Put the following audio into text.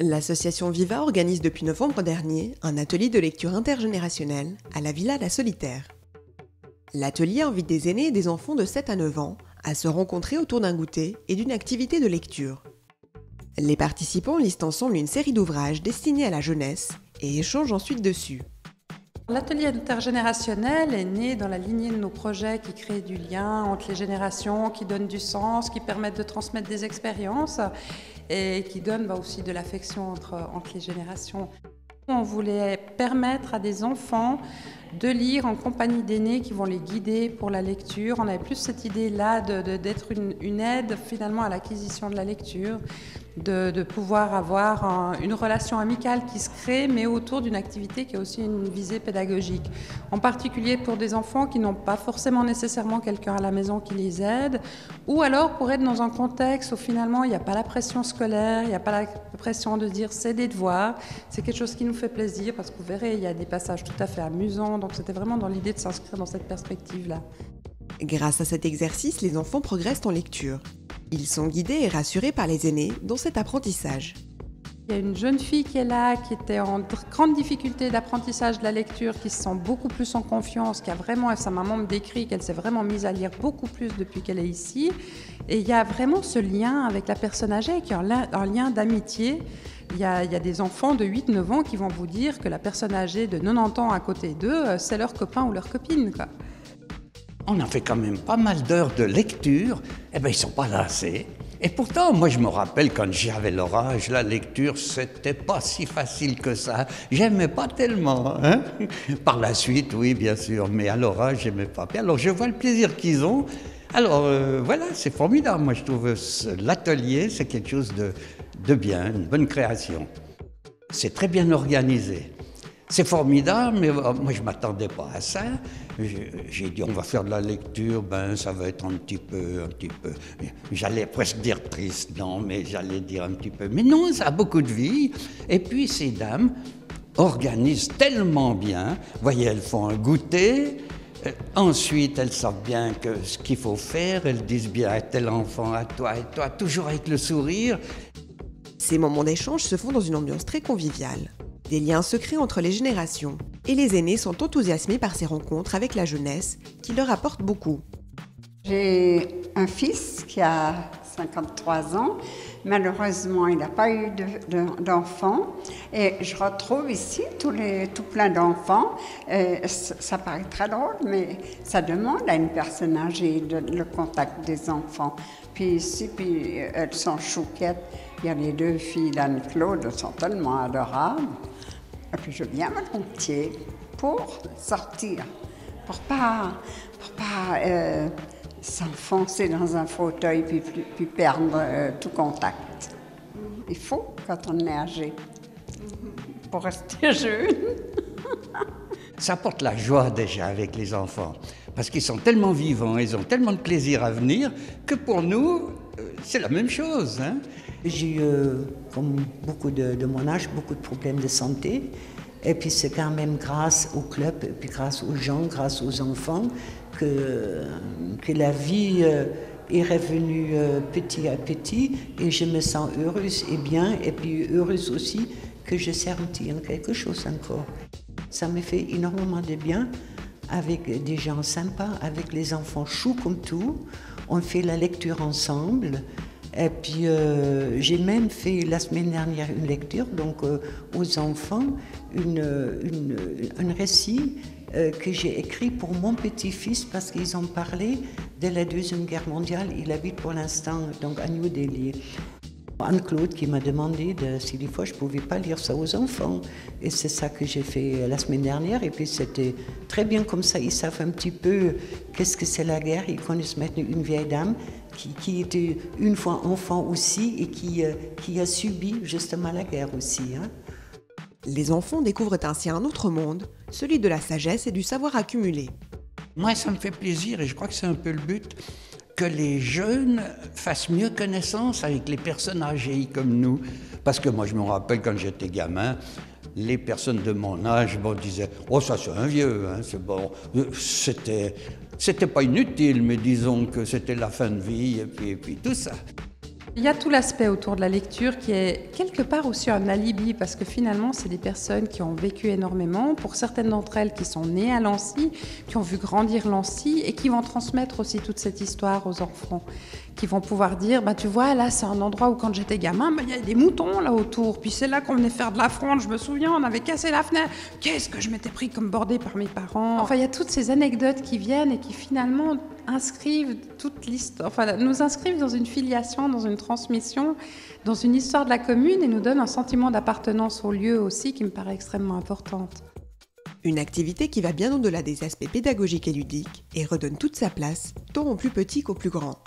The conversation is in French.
L'association Viva organise depuis novembre dernier un atelier de lecture intergénérationnelle à la Villa La Solitaire. L'atelier invite des aînés et des enfants de 7 à 9 ans à se rencontrer autour d'un goûter et d'une activité de lecture. Les participants lisent ensemble une série d'ouvrages destinés à la jeunesse et échangent ensuite dessus. L'atelier intergénérationnel est né dans la lignée de nos projets qui créent du lien entre les générations, qui donnent du sens, qui permettent de transmettre des expériences et qui donnent aussi de l'affection entre les générations. On voulait permettre à des enfants de lire en compagnie d'aînés qui vont les guider pour la lecture. On avait plus cette idée-là d'être une aide finalement à l'acquisition de la lecture, de pouvoir avoir une relation amicale qui se crée, mais autour d'une activité qui a aussi une visée pédagogique. En particulier pour des enfants qui n'ont pas forcément nécessairement quelqu'un à la maison qui les aide, ou alors pour être dans un contexte où finalement il n'y a pas la pression scolaire, il n'y a pas la pression de dire c'est des devoirs. C'est quelque chose qui nous fait plaisir parce que vous verrez, il y a des passages tout à fait amusants, donc c'était vraiment dans l'idée de s'inscrire dans cette perspective-là. Grâce à cet exercice, les enfants progressent en lecture. Ils sont guidés et rassurés par les aînés dans cet apprentissage. Il y a une jeune fille qui est là, qui était en grande difficulté d'apprentissage de la lecture, qui se sent beaucoup plus en confiance, qui a vraiment, sa maman me décrit qu'elle s'est vraiment mise à lire beaucoup plus depuis qu'elle est ici. Et il y a vraiment ce lien avec la personne âgée, qui est un lien d'amitié. Il y a des enfants de 8-9 ans qui vont vous dire que la personne âgée de 90 ans à côté d'eux, c'est leur copain ou leur copine, quoi. On a fait quand même pas mal d'heures de lecture, ils ne sont pas lassés. Et pourtant, moi je me rappelle quand j'avais leur âge, la lecture c'était pas si facile que ça. J'aimais pas tellement, hein. Par la suite, oui bien sûr, mais à leur âge, j'aimais pas. Puis alors je vois le plaisir qu'ils ont. Alors voilà, c'est formidable. Moi je trouve l'atelier, c'est quelque chose de bien, une bonne création. C'est très bien organisé. C'est formidable, mais moi je ne m'attendais pas à ça. J'ai dit on va faire de la lecture, ça va être un petit peu, j'allais presque dire triste, non, mais j'allais dire un petit peu. Mais non, ça a beaucoup de vie. Et puis ces dames organisent tellement bien. Vous voyez, elles font un goûter. Ensuite, elles savent bien ce qu'il faut faire. Elles disent bien à tel enfant, à toi, toujours avec le sourire. Ces moments d'échange se font dans une ambiance très conviviale. Des liens se créent entre les générations et les aînés sont enthousiasmés par ces rencontres avec la jeunesse qui leur apportent beaucoup. J'ai un fils qui a 53 ans. Malheureusement, il n'a pas eu d'enfants. Et je retrouve ici tout plein d'enfants. Ça paraît très drôle, mais ça demande à une personne âgée le contact des enfants. Puis ici, elles sont chouquettes. Il y a les 2 filles d'Anne-Claude, elles sont tellement adorables. Et puis je viens volontiers pour sortir, pour pas s'enfoncer dans un fauteuil puis perdre tout contact. Il faut quand on est âgé, pour rester jeune. Ça apporte la joie déjà avec les enfants, parce qu'ils sont tellement vivants, ils ont tellement de plaisir à venir, que pour nous, c'est la même chose, hein. J'ai eu, comme beaucoup de mon âge, beaucoup de problèmes de santé. Et puis c'est quand même grâce au club, et puis grâce aux gens, grâce aux enfants, que la vie est revenue petit à petit. Et je me sens heureuse et bien, et puis heureuse aussi que je sais en quelque chose encore. Ça me fait énormément de bien avec des gens sympas, avec les enfants choux comme tout. On fait la lecture ensemble. Et puis j'ai même fait la semaine dernière une lecture donc aux enfants, un récit que j'ai écrit pour mon petit-fils parce qu'ils ont parlé de la Deuxième Guerre mondiale. Il habite pour l'instant donc à New Delhi. Anne-Claude qui m'a demandé si des fois je ne pouvais pas lire ça aux enfants. Et c'est ça que j'ai fait la semaine dernière. Et puis c'était très bien comme ça. Ils savent un petit peu qu'est-ce que c'est la guerre. Ils connaissent maintenant une vieille dame qui était une fois enfant aussi et qui a subi justement la guerre aussi, hein. Les enfants découvrent ainsi un autre monde, celui de la sagesse et du savoir accumulé. Moi, ça me fait plaisir et je crois que c'est un peu le but, que les jeunes fassent mieux connaissance avec les personnes âgées comme nous. Parce que moi, je me rappelle quand j'étais gamin, les personnes de mon âge disaient « Oh, ça c'est un vieux, hein, c'est bon ». C'était pas inutile, mais disons que c'était la fin de vie et puis tout ça. Il y a tout l'aspect autour de la lecture qui est quelque part aussi un alibi parce que finalement, c'est des personnes qui ont vécu énormément. Pour certaines d'entre elles qui sont nées à Lancy, qui ont vu grandir Lancy et qui vont transmettre aussi toute cette histoire aux enfants. Qui vont pouvoir dire, tu vois, là, c'est un endroit où quand j'étais gamin, il y a des moutons là autour. Puis c'est là qu'on venait faire de la fronde. Je me souviens, on avait cassé la fenêtre. Qu'est-ce que je m'étais pris comme bordée par mes parents. Enfin, il y a toutes ces anecdotes qui viennent et qui finalement inscrivent toute l'histoire, nous inscrivent dans une filiation, dans une transmission, dans une histoire de la commune et nous donnent un sentiment d'appartenance au lieu aussi qui me paraît extrêmement importante. Une activité qui va bien au-delà des aspects pédagogiques et ludiques et redonne toute sa place, tant aux plus petits qu'aux plus grands.